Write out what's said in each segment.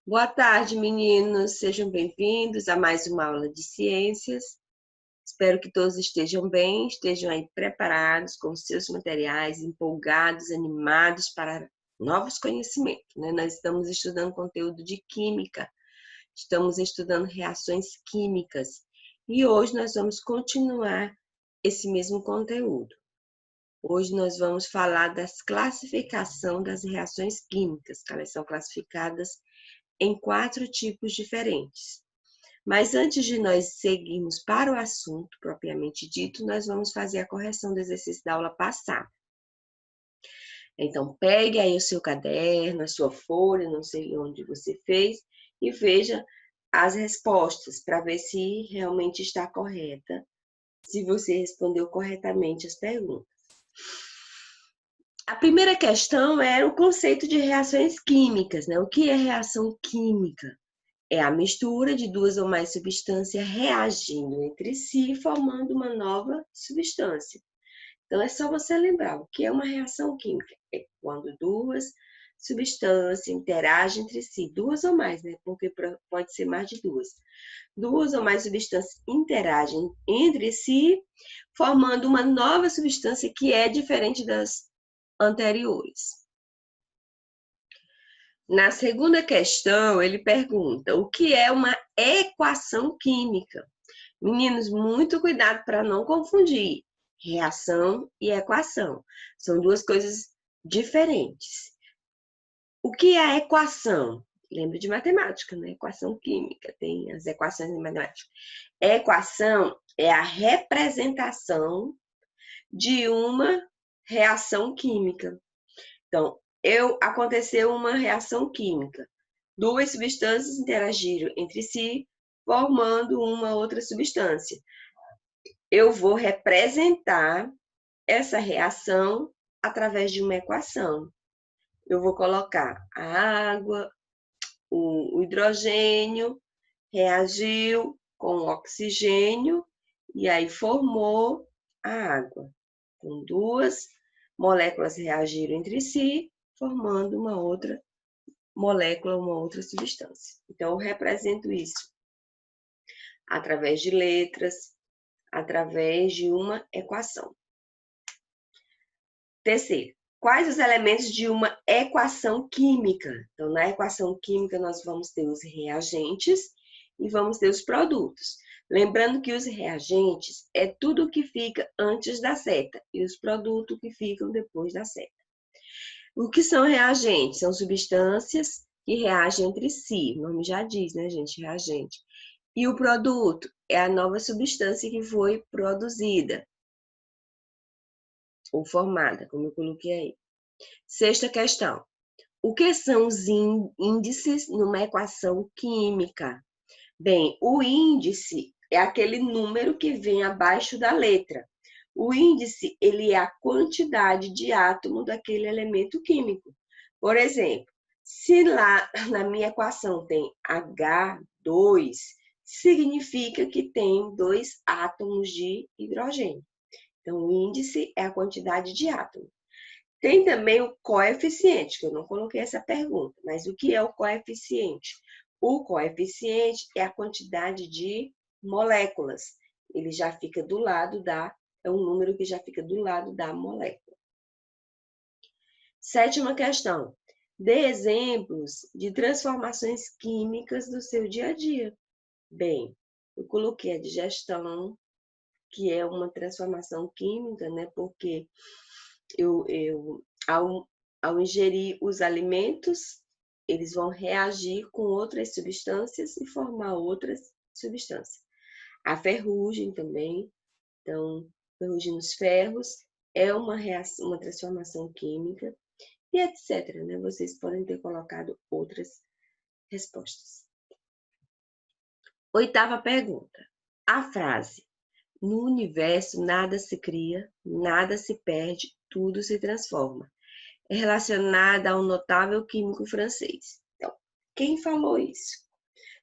Boa tarde, meninos. Sejam bem-vindos a mais uma aula de ciências. Espero que todos estejam bem, estejam aí preparados com os seus materiais, empolgados, animados para novos conhecimentos, né? Nós estamos estudando conteúdo de química, estamos estudando reações químicas e hoje nós vamos continuar esse mesmo conteúdo. Hoje nós vamos falar da classificação das reações químicas, que elas são classificadas em 4 tipos diferentes. Mas antes de nós seguirmos para o assunto propriamente dito, nós vamos fazer a correção do exercício da aula passada. Então, pegue aí o seu caderno, a sua folha, não sei onde você fez, e veja as respostas para ver se realmente está correta, se você respondeu corretamente as perguntas. A primeira questão era o conceito de reações químicas, né? O que é reação química? É a mistura de duas ou mais substâncias reagindo entre si, formando uma nova substância. Então, é só você lembrar o que é uma reação química. É quando duas substâncias interagem entre si, duas ou mais, né? Porque pode ser mais de duas. Duas ou mais substâncias interagem entre si, formando uma nova substância que é diferente das anteriores. Na segunda questão, ele pergunta o que é uma equação química. Meninos, muito cuidado para não confundir reação e equação. São duas coisas diferentes. O que é a equação? Lembra de matemática, né? Equação química, tem as equações de matemática. Equação é a representação de uma reação química. Então, aconteceu uma reação química. Duas substâncias interagiram entre si, formando uma outra substância. Eu vou representar essa reação através de uma equação. Eu vou colocar a água, o hidrogênio, reagiu com o oxigênio e aí formou a água. Com duas moléculas reagiram entre si, formando uma outra molécula, uma outra substância. Então, eu represento isso através de letras, através de uma equação. Terceiro, quais os elementos de uma equação química? Então, na equação química, nós vamos ter os reagentes e vamos ter os produtos. Lembrando que os reagentes é tudo que fica antes da seta e os produtos que ficam depois da seta. O que são reagentes? São substâncias que reagem entre si. O nome já diz, né, gente? Reagente. E o produto é a nova substância que foi produzida ou formada, como eu coloquei aí. Sexta questão. O que são os índices numa equação química? Bem, o índice é aquele número que vem abaixo da letra. O índice, ele é a quantidade de átomo daquele elemento químico. Por exemplo, se lá na minha equação tem H2, significa que tem 2 átomos de hidrogênio. Então, o índice é a quantidade de átomos. Tem também o coeficiente, que eu não coloquei essa pergunta, mas o que é o coeficiente? O coeficiente é a quantidade de moléculas. Ele já fica do lado é um número que já fica do lado da molécula. Sétima questão. Dê exemplos de transformações químicas do seu dia a dia. Bem, eu coloquei a digestão, que é uma transformação química, né? Porque ao ingerir os alimentos, eles vão reagir com outras substâncias e formar outras substâncias. A ferrugem também, então, ferrugem nos ferros é uma transformação química e etc. Né? Vocês podem ter colocado outras respostas. Oitava pergunta. A frase: no universo nada se cria, nada se perde, tudo se transforma, é relacionada a um notável químico francês. Então, quem falou isso?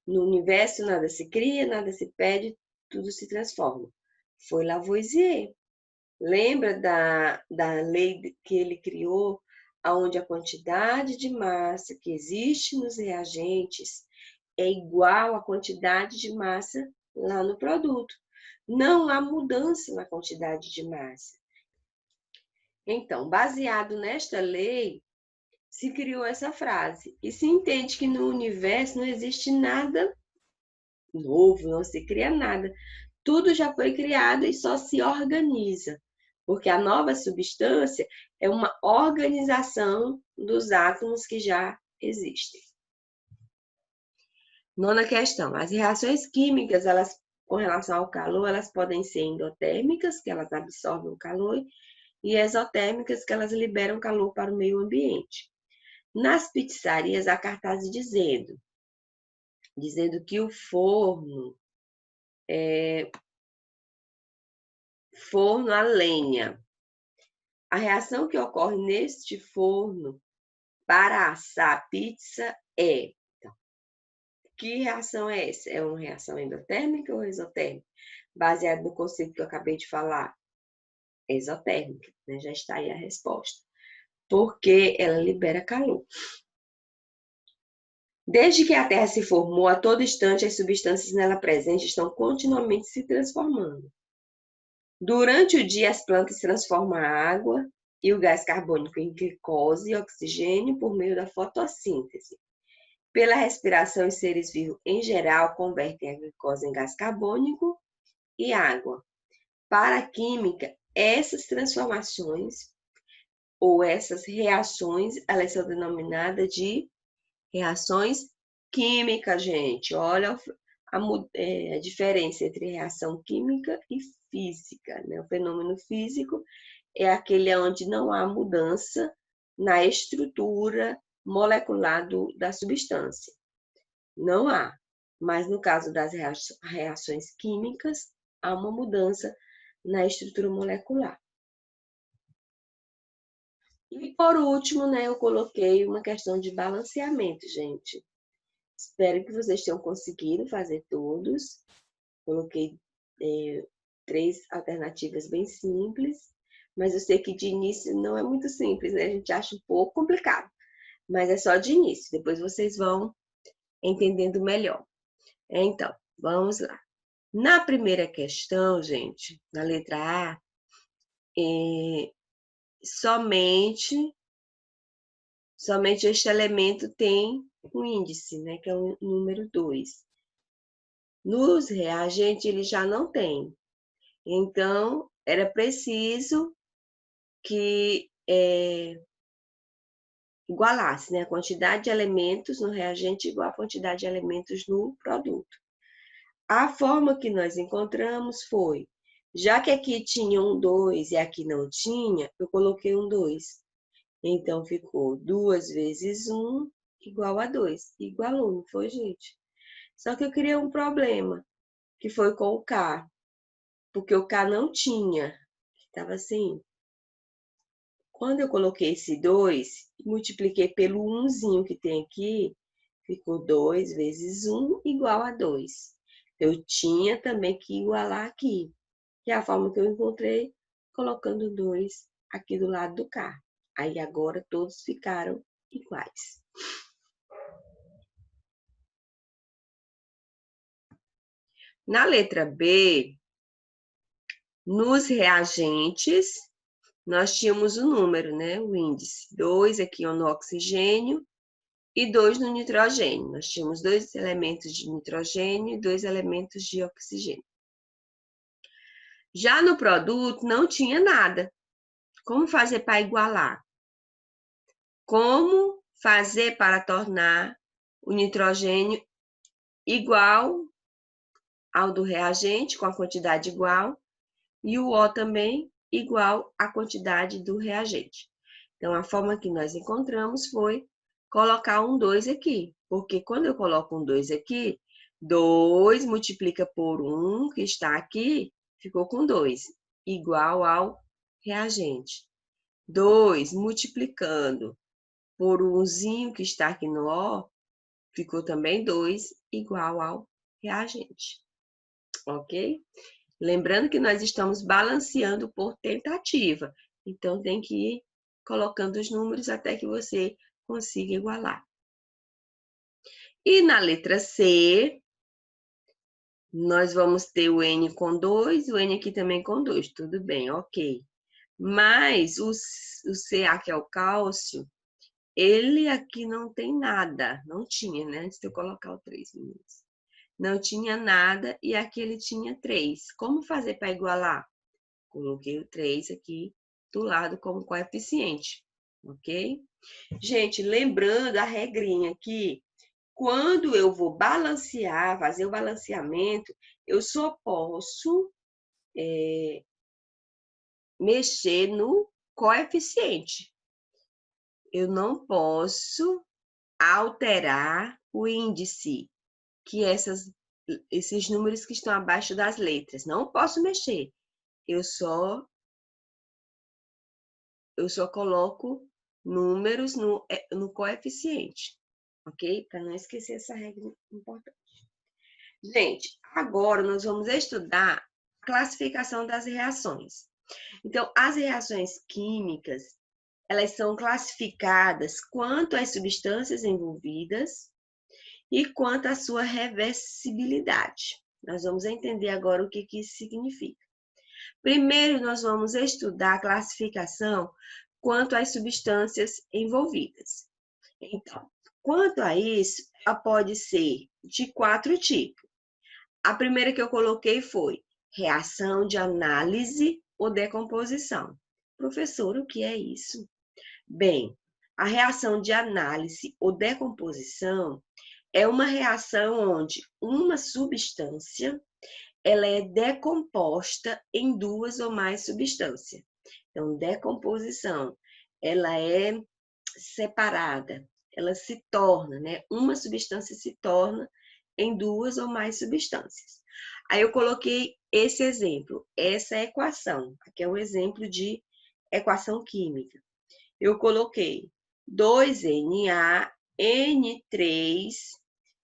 No universo nada se cria, nada se perde, tudo se transforma. Foi Lavoisier. Lembra da lei que ele criou, onde a quantidade de massa que existe nos reagentes é igual à quantidade de massa lá no produto. Não há mudança na quantidade de massa. Então, baseado nesta lei, se criou essa frase e se entende que no universo não existe nada novo, não se cria nada. Tudo já foi criado e só se organiza, porque a nova substância é uma organização dos átomos que já existem. Nona questão: as reações químicas, elas, com relação ao calor, elas podem ser endotérmicas, que elas absorvem o calor, e exotérmicas, que elas liberam calor para o meio ambiente. Nas pizzarias, há cartazes dizendo que o forno forno a lenha. A reação que ocorre neste forno para assar a pizza é... Então, que reação é essa? É uma reação endotérmica ou exotérmica? Baseado no conceito que eu acabei de falar, exotérmica, né? Já está aí a resposta. Porque ela libera calor. Desde que a Terra se formou, a todo instante as substâncias nela presentes estão continuamente se transformando. Durante o dia, as plantas transformam a água e o gás carbônico em glicose e oxigênio por meio da fotossíntese. Pela respiração, os seres vivos, em geral, convertem a glicose em gás carbônico e água. Para a química, essas transformações ou essas reações, elas são denominadas de reações químicas, gente. Olha a diferença entre reação química e física, né? O fenômeno físico é aquele onde não há mudança na estrutura molecular da substância. Não há. Mas no caso das reações químicas, há uma mudança na estrutura molecular. E por último, né, eu coloquei uma questão de balanceamento, gente. Espero que vocês tenham conseguido fazer todos. Coloquei 3 alternativas bem simples, mas eu sei que de início não é muito simples, né? A gente acha um pouco complicado, mas é só de início. Depois vocês vão entendendo melhor. Então, vamos lá. Na primeira questão, gente, na letra A, somente este elemento tem um índice, né, que é o número 2. Nos reagentes, ele já não tem. Então, era preciso que igualasse, né, a quantidade de elementos no reagente igual a quantidade de elementos no produto. A forma que nós encontramos foi, já que aqui tinha um 2 e aqui não tinha, eu coloquei um 2. Então, ficou 2 vezes 1 igual a 2. Igualou, não foi, gente? Só que eu criei um problema, que foi com o K. Porque o K não tinha. Estava assim. Quando eu coloquei esse 2, multipliquei pelo 1zinho que tem aqui, ficou 2 vezes 1 igual a 2. Eu tinha também que igualar aqui, que é a forma que eu encontrei, colocando 2 aqui do lado do K. Aí agora todos ficaram iguais. Na letra B, nos reagentes, nós tínhamos o número, né? O índice. 2 aqui no oxigênio e 2 no nitrogênio. Nós tínhamos 2 elementos de nitrogênio e 2 elementos de oxigênio. Já no produto, não tinha nada. Como fazer para igualar? Como fazer para tornar o nitrogênio igual ao do reagente, com a quantidade igual, e o O também igual à quantidade do reagente. Então, a forma que nós encontramos foi colocar um 2 aqui, porque quando eu coloco um 2 aqui, 2 multiplica por 1, que está aqui, ficou com 2, igual ao reagente. 2 multiplicando por 1zinho que está aqui no O, ficou também 2, igual ao reagente. Ok? Lembrando que nós estamos balanceando por tentativa, então tem que ir colocando os números até que você consiga igualar. E na letra C, nós vamos ter o N com 2, o N aqui também com 2, tudo bem, ok. Mas o Ca, que é o cálcio, ele aqui não tem nada, não tinha, né? Antes de eu colocar o 3, meninas. Não tinha nada e aqui ele tinha 3. Como fazer para igualar? Coloquei o 3 aqui do lado como coeficiente, ok? Gente, lembrando a regrinha aqui, quando eu vou balancear, fazer o balanceamento, eu só posso mexer no coeficiente. Eu não posso alterar o índice, que esses números que estão abaixo das letras. Não posso mexer. Eu só coloco números no coeficiente, ok? Para não esquecer essa regra importante. Gente, agora nós vamos estudar a classificação das reações. Então, as reações químicas, elas são classificadas quanto às substâncias envolvidas e quanto à sua reversibilidade. Nós vamos entender agora o que isso significa. Primeiro, nós vamos estudar a classificação quanto às substâncias envolvidas. Então, quanto a isso, ela pode ser de 4 tipos. A primeira que eu coloquei foi reação de análise ou decomposição. Professor, o que é isso? Bem, a reação de análise ou decomposição é uma reação onde uma substância ela é decomposta em 2 ou mais substâncias. Então, decomposição, ela é separada, ela se torna, né? Uma substância se torna em 2 ou mais substâncias. Aí eu coloquei esse exemplo, essa equação, aqui é um exemplo de equação química. Eu coloquei 2NaN3,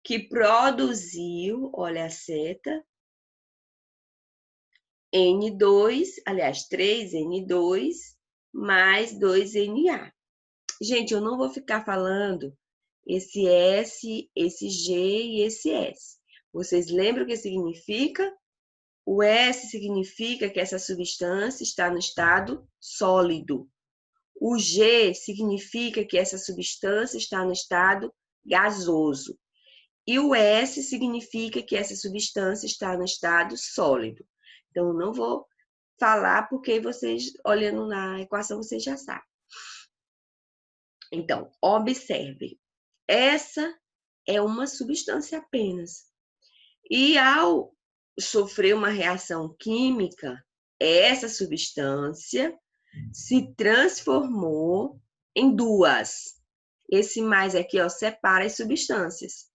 que produziu, olha a seta, N2, aliás, 3N2 mais 2Na. Gente, eu não vou ficar falando esse S, esse G e esse S. Vocês lembram o que significa? O S significa que essa substância está no estado sólido. O G significa que essa substância está no estado gasoso. E o S significa que essa substância está no estado sólido. Então, eu não vou falar porque vocês, olhando na equação, vocês já sabem. Então, observe. Essa é uma substância apenas. E ao sofrer uma reação química, essa substância se transformou em 2. Esse mais aqui, ó, separa as substâncias.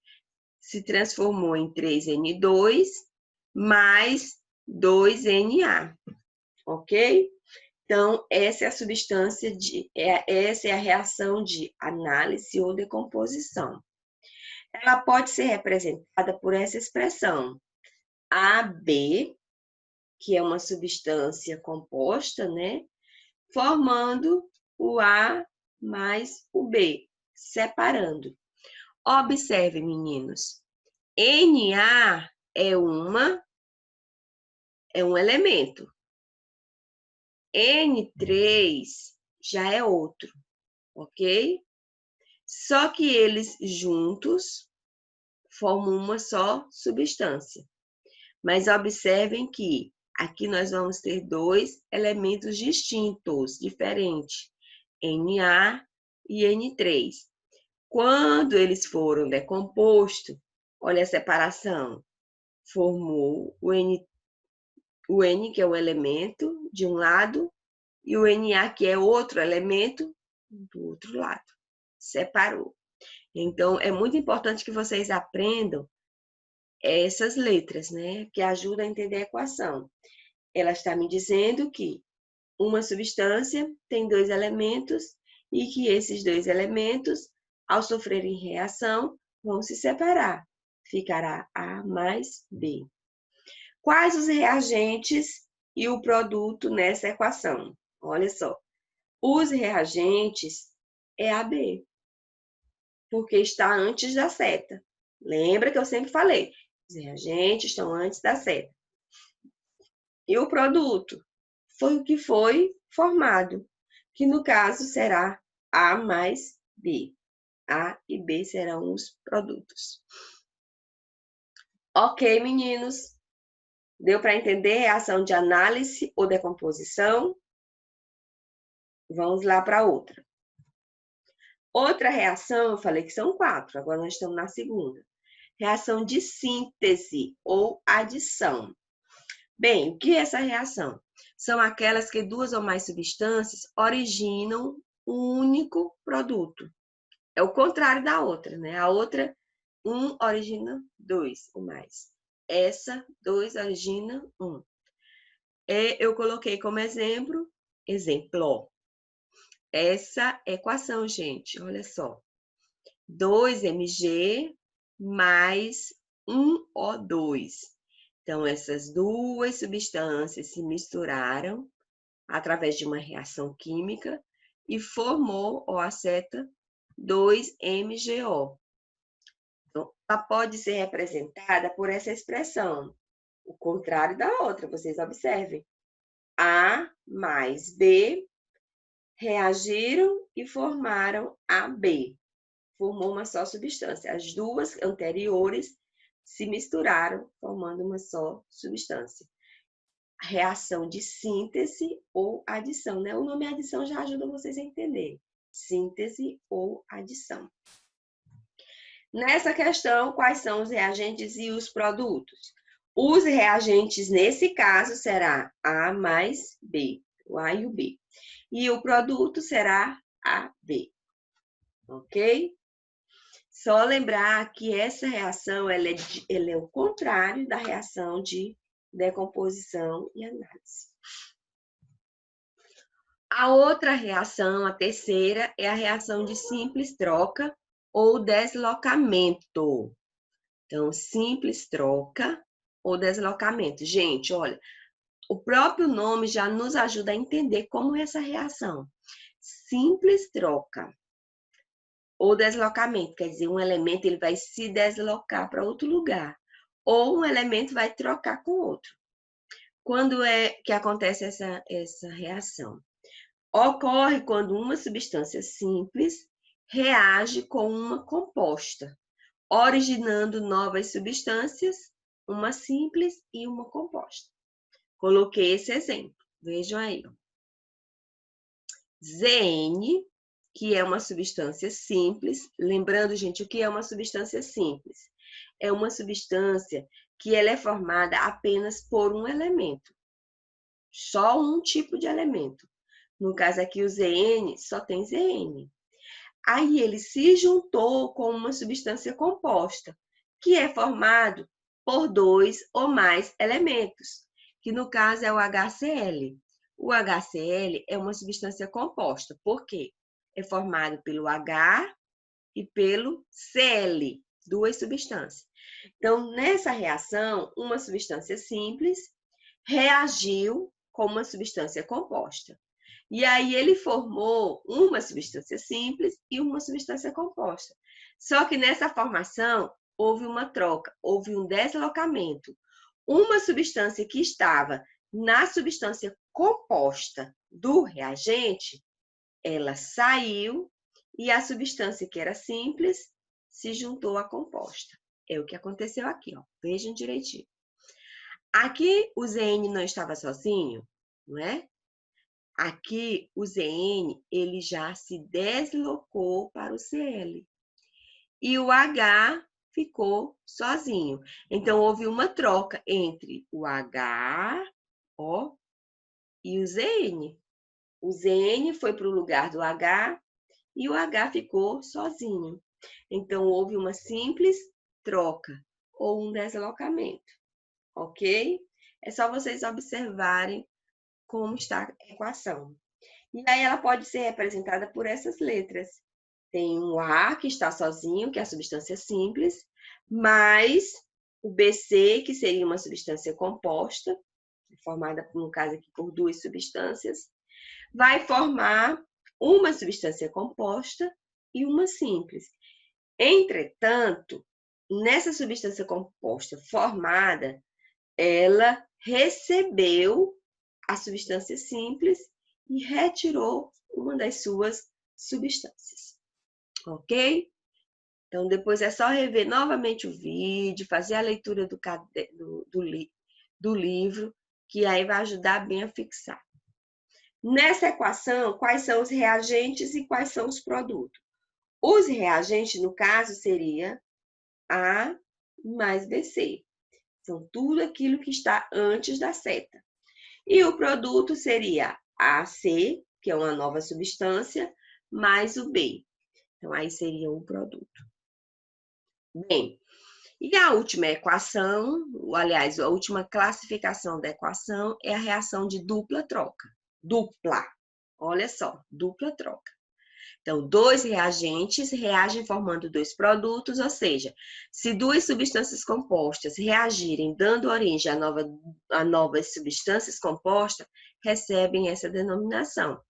Se transformou em 3N2 mais 2Na, ok? Então, essa é a substância essa é a reação de análise ou decomposição. Ela pode ser representada por essa expressão AB, que é uma substância composta, né? Formando o A mais o B, separando. Observe, meninos. Na é um elemento. N3 já é outro, ok? Só que eles juntos formam uma só substância. Mas observem que aqui nós vamos ter 2 elementos distintos, diferentes, Na e N3. Quando eles foram decompostos, olha a separação, formou o N, que é o elemento de um lado, e o Na, que é outro elemento, do outro lado. Separou. Então, é muito importante que vocês aprendam essas letras, né? Que ajudam a entender a equação. Ela está me dizendo que uma substância tem 2 elementos e que esses 2 elementos, ao sofrerem reação, vão se separar. Ficará A mais B. Quais os reagentes e o produto nessa equação? Olha só. Os reagentes é AB, porque está antes da seta. Lembra que eu sempre falei, os reagentes estão antes da seta. E o produto foi o que foi formado, que no caso será A mais B. A e B serão os produtos. Ok, meninos? Deu para entender a ação de análise ou decomposição? Vamos lá para outra. Outra reação, eu falei que são 4, agora nós estamos na segunda. Reação de síntese ou adição. Bem, o que é essa reação? São aquelas que 2 ou mais substâncias originam um único produto. É o contrário da outra, né? A outra, 1 origina 2 ou mais. Essa, 2 origina 1. Eu coloquei como exemplo, essa equação, gente, olha só. 2Mg mais 1O2. Então, essas duas substâncias se misturaram através de uma reação química e formou o aceta 2MgO. Então, ela pode ser representada por essa expressão, o contrário da outra, vocês observem. A mais B reagiram e formaram AB. Formou uma só substância. As duas anteriores se misturaram, formando uma só substância. Reação de síntese ou adição, né? O nome adição já ajuda vocês a entender. Síntese ou adição. Nessa questão, quais são os reagentes e os produtos? Os reagentes, nesse caso, será A mais B, o A e o B. E o produto será AB, ok? Só lembrar que essa reação ela é o contrário da reação de decomposição e análise. A outra reação, a terceira, é a reação de simples troca ou deslocamento. Então, simples troca ou deslocamento. Gente, olha, o próprio nome já nos ajuda a entender como é essa reação. Simples troca ou deslocamento, quer dizer, um elemento ele vai se deslocar para outro lugar, ou um elemento vai trocar com outro. Quando é que acontece essa reação? Ocorre quando uma substância simples reage com uma composta, originando novas substâncias, uma simples e uma composta. Coloquei esse exemplo, vejam aí. Zn, que é uma substância simples. Lembrando, gente, o que é uma substância simples? É uma substância que ela é formada apenas por um elemento. Só um tipo de elemento. No caso aqui, o Zn só tem Zn. Aí ele se juntou com uma substância composta, que é formado por 2 ou mais elementos, que no caso é o HCl. O HCl é uma substância composta, por quê? É formado pelo H e pelo Cl, 2 substâncias. Então, nessa reação, uma substância simples reagiu com uma substância composta. E aí ele formou uma substância simples e uma substância composta. Só que nessa formação houve uma troca, houve um deslocamento. Uma substância que estava na substância composta do reagente, ela saiu e a substância que era simples se juntou à composta. É o que aconteceu aqui, ó. Vejam direitinho. Aqui o Zn não estava sozinho, não é? Aqui o Zn ele já se deslocou para o Cl e o H ficou sozinho. Então houve uma troca entre o H, ó, e o Zn. O Zn foi para o lugar do H e o H ficou sozinho. Então houve uma simples troca ou um deslocamento, ok? É só vocês observarem como está a equação. E aí ela pode ser representada por essas letras. Tem um A que está sozinho, que é a substância simples, mais o BC, que seria uma substância composta, formada, no caso aqui, por 2 substâncias, vai formar uma substância composta e uma simples. Entretanto, nessa substância composta formada, ela recebeu a substância simples e retirou uma das suas substâncias. Ok? Então, depois é só rever novamente o vídeo, fazer a leitura do livro, que aí vai ajudar bem a fixar. Nessa equação, quais são os reagentes e quais são os produtos? Os reagentes, no caso, seria A mais BC. São tudo aquilo que está antes da seta. E o produto seria AC, que é uma nova substância, mais o B. Então, aí seria o produto. Bem, e a última equação, aliás, a última classificação da equação é a reação de dupla troca. Dupla. Olha só, dupla troca. Então, dois reagentes reagem formando dois produtos, ou seja, se duas substâncias compostas reagirem dando origem a novas substâncias compostas, recebem essa denominação.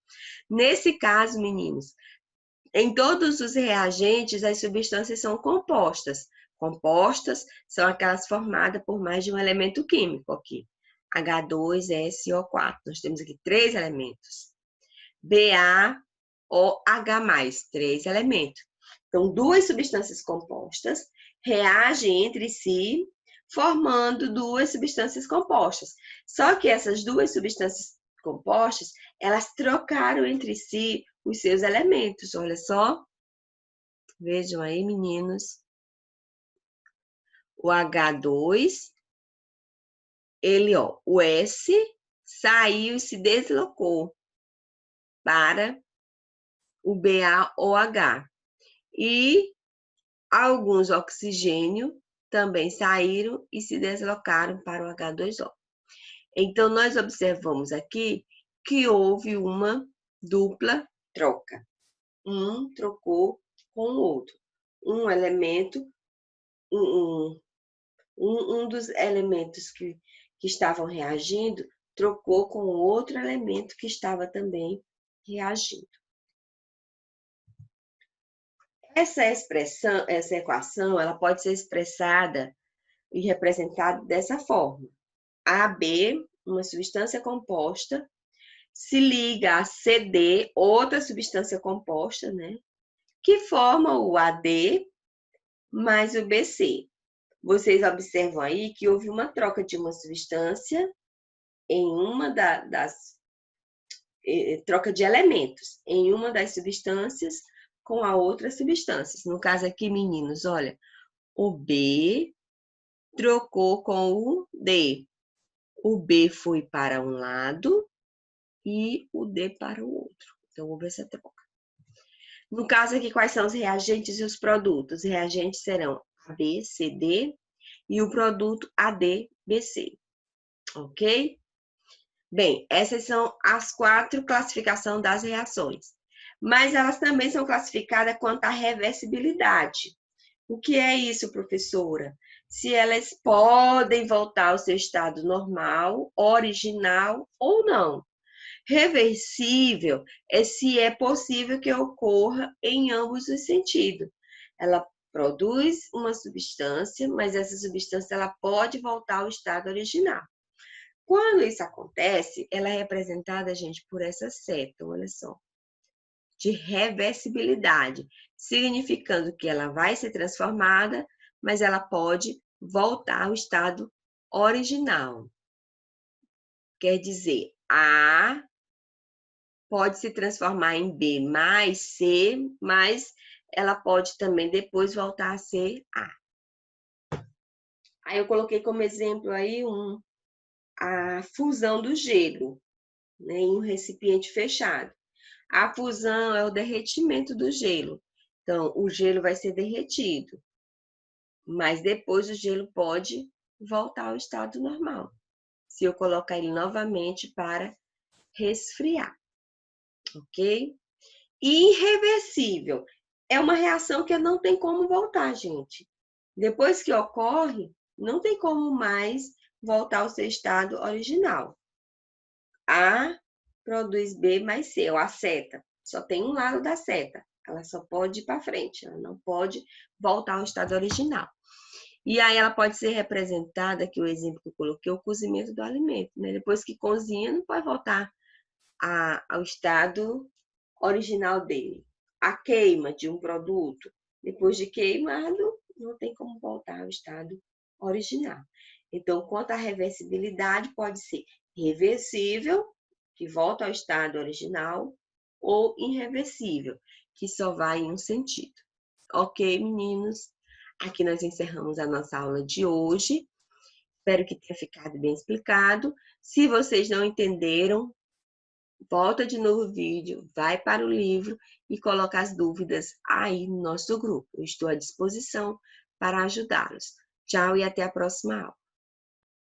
Nesse caso, meninos, em todos os reagentes, as substâncias são compostas. Compostas são aquelas formadas por mais de um elemento químico aqui. H2SO4. Nós temos aqui 3 elementos. BaOH+, 3 elementos. Então, duas substâncias compostas reagem entre si, formando duas substâncias compostas. Só que essas duas substâncias compostas, elas trocaram entre si os seus elementos. Olha só. Vejam aí, meninos. O H2, o S saiu e se deslocou para o BaOH. E alguns oxigênios também saíram e se deslocaram para o H2O. Então, nós observamos aqui que houve uma dupla troca. Um trocou com o outro. Um elemento, um dos elementos que estavam reagindo trocou com o outro elemento que estava também reagindo. Essa equação, ela pode ser expressada e representada dessa forma. AB, uma substância composta, se liga a CD, outra substância composta, né? Que forma o AD mais o BC. Vocês observam aí que houve uma troca de uma substância em uma troca de elementos em uma das substâncias com a outra substância. No caso aqui, meninos, olha, o B trocou com o D. O B foi para um lado e o D para o outro. Então, houve essa troca. No caso aqui, quais são os reagentes e os produtos? Os reagentes serão AB, CD e o produto AD, BC. Ok? Bem, essas são as 4 classificações das reações. Mas elas também são classificadas quanto à reversibilidade. O que é isso, professora? Se elas podem voltar ao seu estado normal, original ou não. Reversível é se é possível que ocorra em ambos os sentidos. Ela produz uma substância, mas essa substância ela pode voltar ao estado original. Quando isso acontece, ela é representada, gente, por essa seta, olha só, de reversibilidade, significando que ela vai ser transformada, mas ela pode voltar ao estado original. Quer dizer, A pode se transformar em B mais C, mas ela pode também depois voltar a ser A. Aí eu coloquei como exemplo aí a fusão do gelo, né, em um recipiente fechado. A fusão é o derretimento do gelo. Então, o gelo vai ser derretido, mas depois o gelo pode voltar ao estado normal, se eu colocar ele novamente para resfriar, ok? Irreversível é uma reação que não tem como voltar, gente. Depois que ocorre, não tem como mais voltar ao seu estado original. A produz B mais C, ou a seta. só tem um lado da seta. Ela só pode ir para frente, ela não pode voltar ao estado original. E aí ela pode ser representada, aqui o exemplo que eu coloquei, o cozimento do alimento, né? Depois que cozinha, não pode voltar ao estado original dele. A queima de um produto, depois de queimado, não tem como voltar ao estado original. Então, quanto à reversibilidade, pode ser reversível, que volta ao estado original, ou irreversível, que só vai em um sentido. Ok, meninos? Aqui nós encerramos a nossa aula de hoje. Espero que tenha ficado bem explicado. Se vocês não entenderam, volta de novo o vídeo, vai para o livro e coloca as dúvidas aí no nosso grupo. Eu estou à disposição para ajudá-los. Tchau e até a próxima aula.